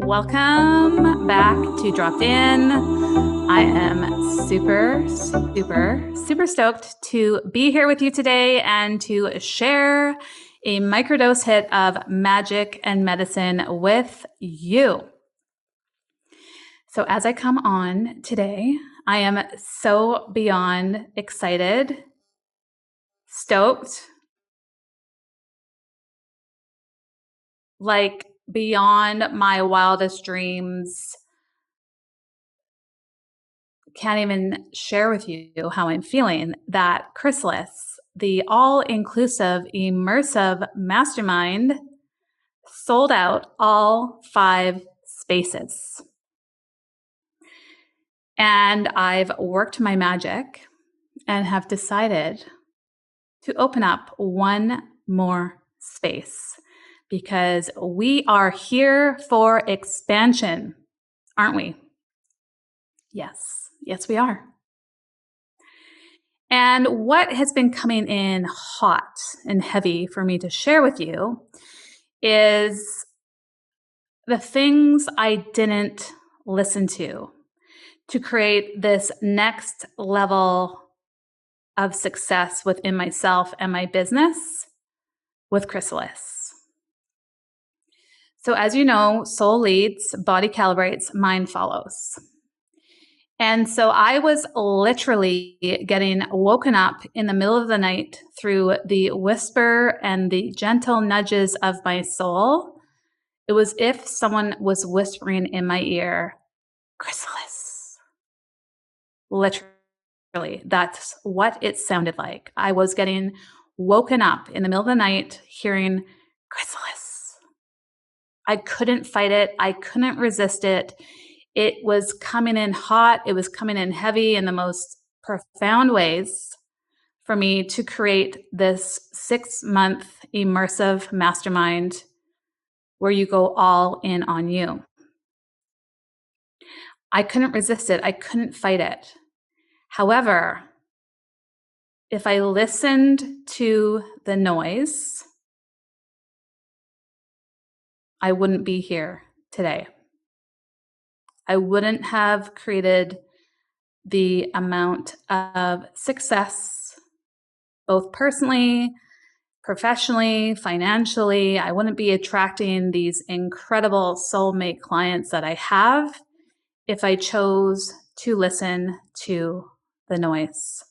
Welcome back to Dropped In. I am super stoked to be here with you today and to share a microdose hit of magic and medicine with you. So as I come on today, I am so beyond excited, stoked, like beyond my wildest dreams. Can't even share with you how I'm feeling that Chrysalis, the all-inclusive immersive mastermind, sold out all 5 spaces. And I've worked my magic and have decided to open up one more space because we are here for expansion, aren't we? Yes, we are. And what has been coming in hot and heavy for me to share with you is the things I didn't listen to create this next level of success within myself and my business with Chrysalis. So as you know, soul leads, body calibrates, mind follows. And so I was literally getting woken up in the middle of the night through the whisper and the gentle nudges of my soul. It was if someone was whispering in my ear, Chrysalis. Literally, that's what it sounded like. I was getting woken up in the middle of the night hearing Chrysalis. I couldn't fight it. I couldn't resist it. It was coming in hot. It was coming in heavy in the most profound ways for me to create this 6-month immersive mastermind where you go all in on you. I couldn't resist it. I couldn't fight it. However, if I listened to the noise, I wouldn't be here today. I wouldn't have created the amount of success, both personally, professionally, financially. I wouldn't be attracting these incredible soulmate clients that I have if I chose to listen to the noise.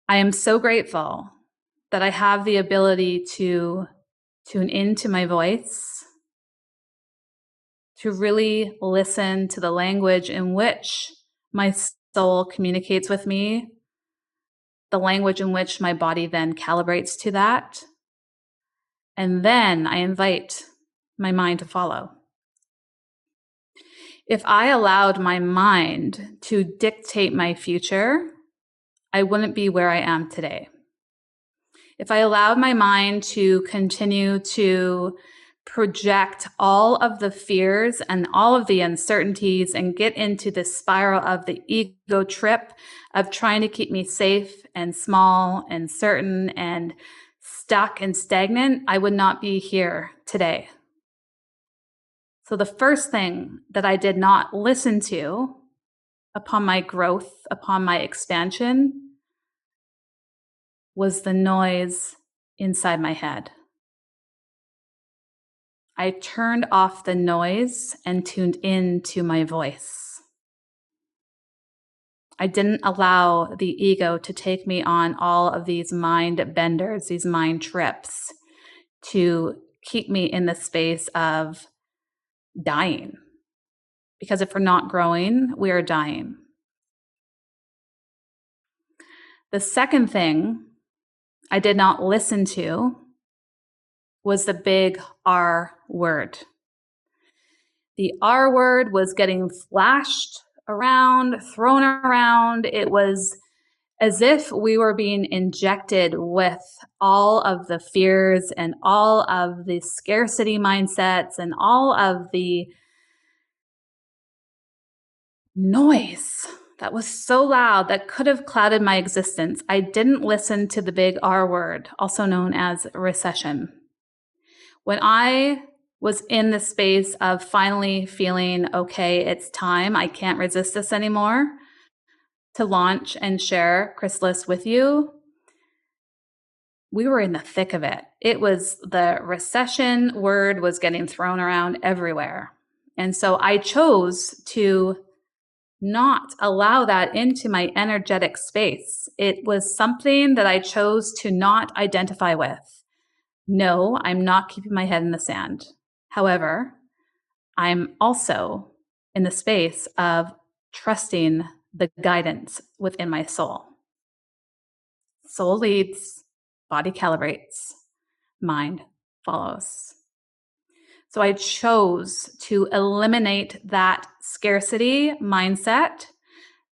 I am so grateful that I have the ability to tune into my voice, to really listen to the language in which my soul communicates with me, the language in which my body then calibrates to that. And then I invite my mind to follow. If I allowed my mind to dictate my future, I wouldn't be where I am today. If I allowed my mind to continue to project all of the fears and all of the uncertainties and get into the spiral of the ego trip of trying to keep me safe and small and certain and stuck and stagnant, I would not be here today. So the first thing that I did not listen to upon my growth, upon my expansion, was the noise inside my head. I turned off the noise and tuned into my voice. I didn't allow the ego to take me on all of these mind benders, these mind trips, to keep me in the space of dying. Because if we're not growing, we are dying. The second thing I did not listen to was the big R word. The R word was getting flashed around, thrown around. It was as if we were being injected with all of the fears and all of the scarcity mindsets and all of the noise that was so loud that could have clouded my existence. I didn't listen to the big R word, also known as recession. When I was in the space of finally feeling, okay, it's time. I can't resist this anymore, to launch and share Chrysalis with you, we were in the thick of it. It was the recession word was getting thrown around everywhere. And so I chose to not allow that into my energetic space. It was something that I chose to not identify with. No, I'm not keeping my head in the sand. However, I'm also in the space of trusting the guidance within my soul. Soul leads, body calibrates, mind follows. So I chose to eliminate that scarcity mindset,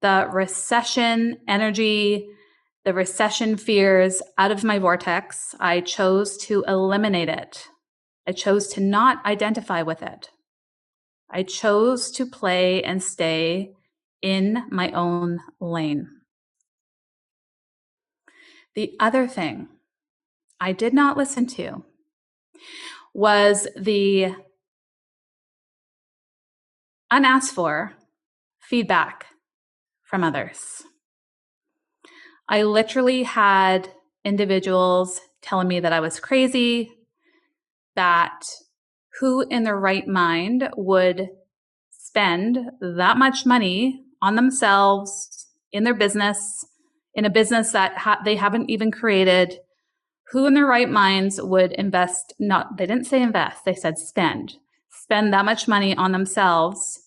the recession energy, the recession fears out of my vortex. I chose to eliminate it. I chose to not identify with it. I chose to play and stay in my own lane. The other thing I did not listen to was the unasked for feedback from others. I literally had individuals telling me that I was crazy, that who in their right mind would spend that much money on themselves, in their business, in a business that they haven't even created. Who in their right minds would invest, they didn't say invest, they said spend that much money on themselves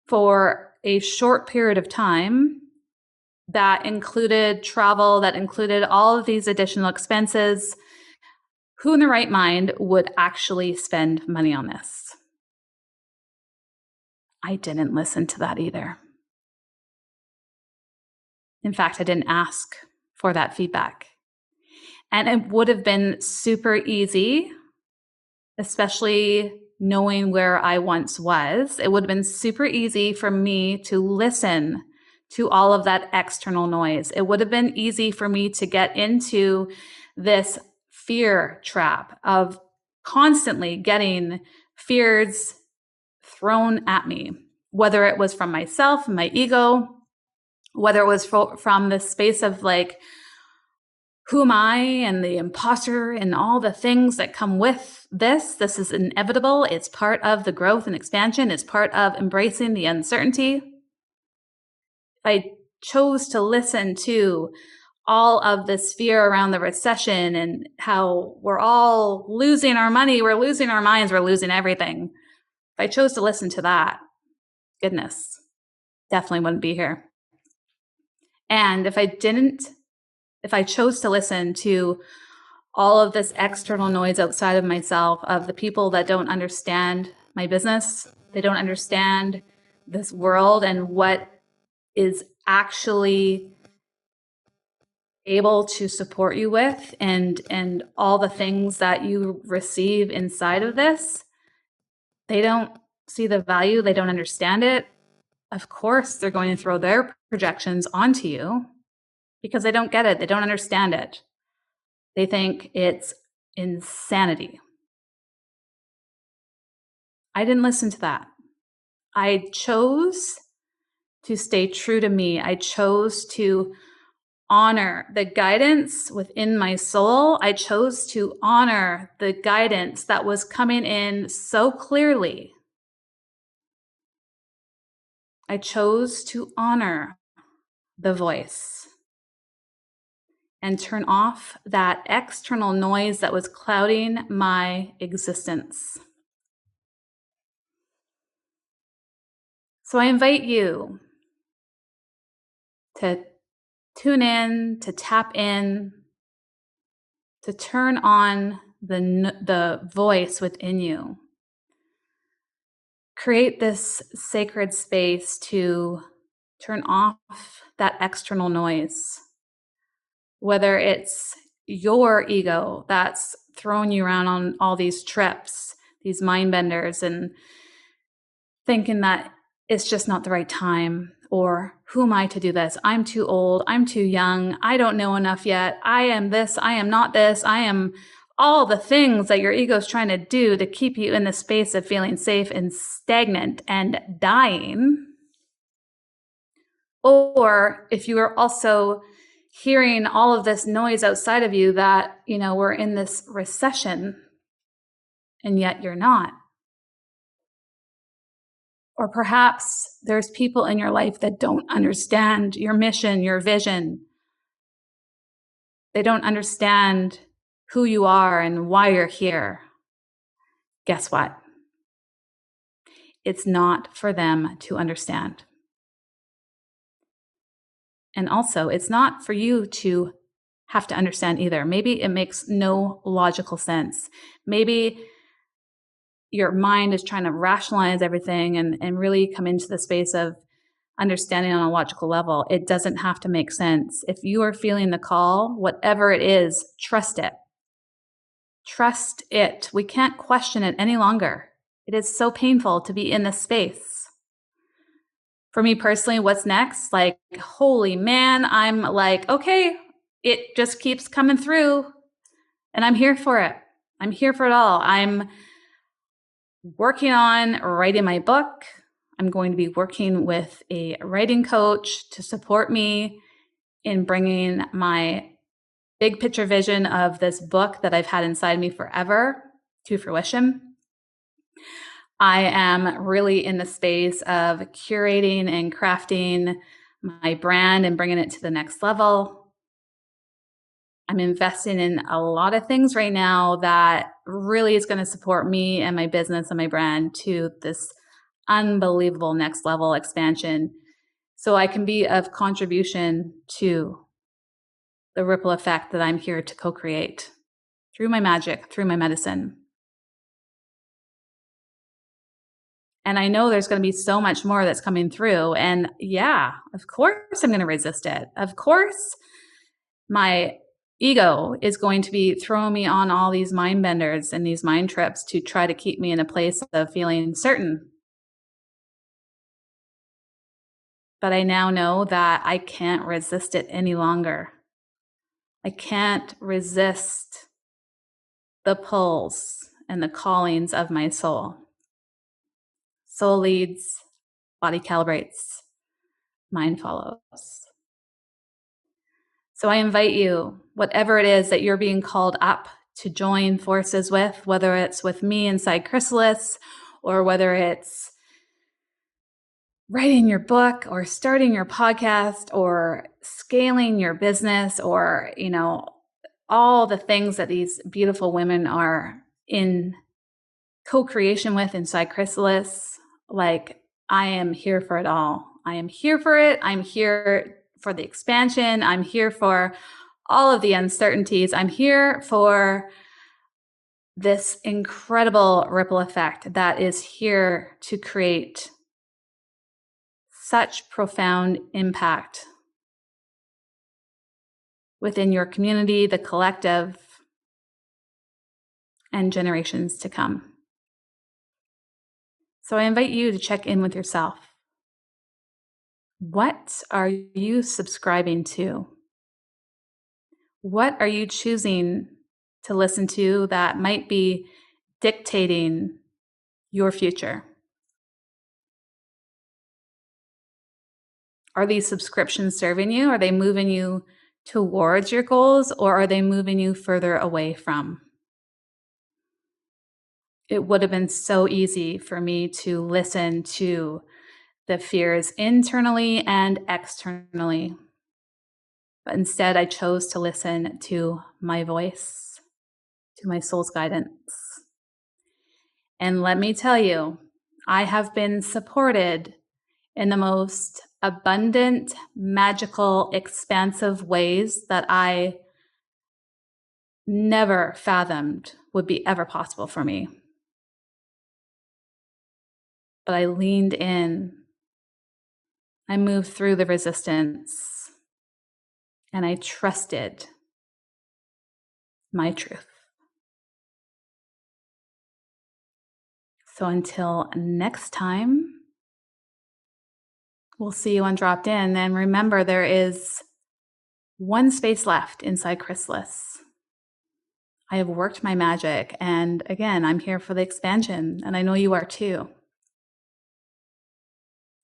for a short period of time that included travel, that included all of these additional expenses. Who in their right mind would actually spend money on this? I didn't listen to that either. In fact, I didn't ask for that feedback. And it would have been super easy, especially knowing where I once was. It would have been super easy for me to listen to all of that external noise. It would have been easy for me to get into this fear trap of constantly getting fears thrown at me, whether it was from myself, my ego, whether it was from the space of like, who am I and the imposter and all the things that come with this. This is inevitable. It's part of the growth and expansion. It's part of embracing the uncertainty. I chose to listen to all of this fear around the recession and how we're all losing our money, we're losing our minds, we're losing everything. If I chose to listen to that, goodness, definitely wouldn't be here. And if I chose to listen to all of this external noise outside of myself, of the people that don't understand my business, they don't understand this world and what is actually able to support you with and all the things that you receive inside of this, they don't see the value, they don't understand it. Of course, they're going to throw their projections onto you because they don't get it, they don't understand it. They think it's insanity. I didn't listen to that. I chose to stay true to me. I chose to honor the guidance within my soul. I chose to honor the guidance that was coming in so clearly. I chose to honor the voice and turn off that external noise that was clouding my existence. So I invite you to tune in, to tap in, to turn on the voice within you. Create this sacred space to turn off that external noise, whether it's your ego that's throwing you around on all these trips, these mind benders, and thinking that it's just not the right time, or who am I to do this? I'm too old. I'm too young. I don't know enough yet. I am this. I am not this. I am all the things that your ego is trying to do to keep you in the space of feeling safe and stagnant and dying. Or if you are also hearing all of this noise outside of you that, we're in this recession and yet you're not. Or perhaps there's people in your life that don't understand your mission, your vision. They don't understand who you are and why you're here. Guess what? It's not for them to understand. And also, it's not for you to have to understand either. Maybe it makes no logical sense. Maybe your mind is trying to rationalize everything and really come into the space of understanding on a logical level. It doesn't have to make sense. If you are feeling the call, whatever it is, trust it. Trust it. We can't question it any longer. It is so painful to be in this space. For me personally, what's next? Like, holy man, I'm like, okay, it just keeps coming through and I'm here for it. I'm here for it all. I'm working on writing my book. I'm going to be working with a writing coach to support me in bringing my big picture vision of this book that I've had inside me forever to fruition. I am really in the space of curating and crafting my brand and bringing it to the next level. I'm investing in a lot of things right now that really is going to support me and my business and my brand to this unbelievable next level expansion, so I can be of contribution to the ripple effect that I'm here to co-create through my magic, through my medicine. And I know there's going to be so much more that's coming through. And yeah, of course I'm going to resist it. Of course my ego is going to be throwing me on all these mind benders and these mind trips to try to keep me in a place of feeling certain. But I now know that I can't resist it any longer. I can't resist the pulls and the callings of my soul. Soul leads, body calibrates, mind follows. So I invite you, whatever it is that you're being called up to join forces with, whether it's with me inside Chrysalis, or whether it's writing your book or starting your podcast or scaling your business, or, all the things that these beautiful women are in co-creation with inside Chrysalis. Like, I am here for it all. I am here for it. I'm here for the expansion. I'm here for all of the uncertainties. I'm here for this incredible ripple effect that is here to create such profound impact within your community, the collective, and generations to come. So I invite you to check in with yourself. What are you subscribing to? What are you choosing to listen to that might be dictating your future? Are these subscriptions serving you? Are they moving you towards your goals, or are they moving you further away from? It would have been so easy for me to listen to the fears internally and externally. But instead, I chose to listen to my voice, to my soul's guidance. And let me tell you, I have been supported in the most abundant, magical, expansive ways that I never fathomed would be ever possible for me. But I leaned in. I moved through the resistance, and I trusted my truth. So until next time, we'll see you on Dropped In. And remember, there is one space left inside Chrysalis. I have worked my magic. And again, I'm here for the expansion, and I know you are too.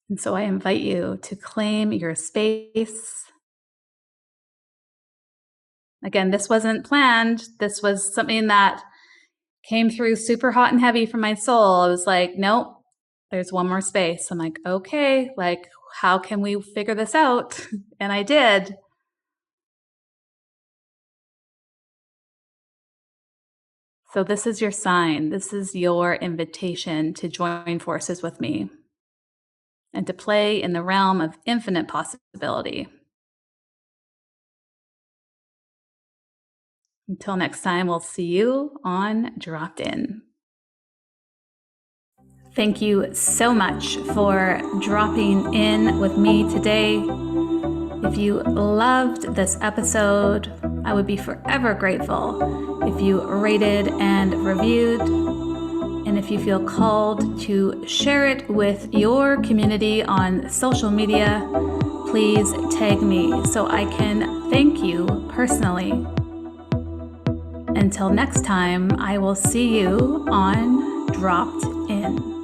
And so I invite you to claim your space. Again, this wasn't planned. This was something that came through super hot and heavy from my soul. I was like, nope, there's one more space. I'm like, okay, like, how can we figure this out? And I did. So this is your sign. This is your invitation to join forces with me and to play in the realm of infinite possibility. Until next time, we'll see you on Dropped In. Thank you so much for dropping in with me today. If you loved this episode, I would be forever grateful if you rated and reviewed. And if you feel called to share it with your community on social media, please tag me so I can thank you personally. Until next time, I will see you on Dropped In.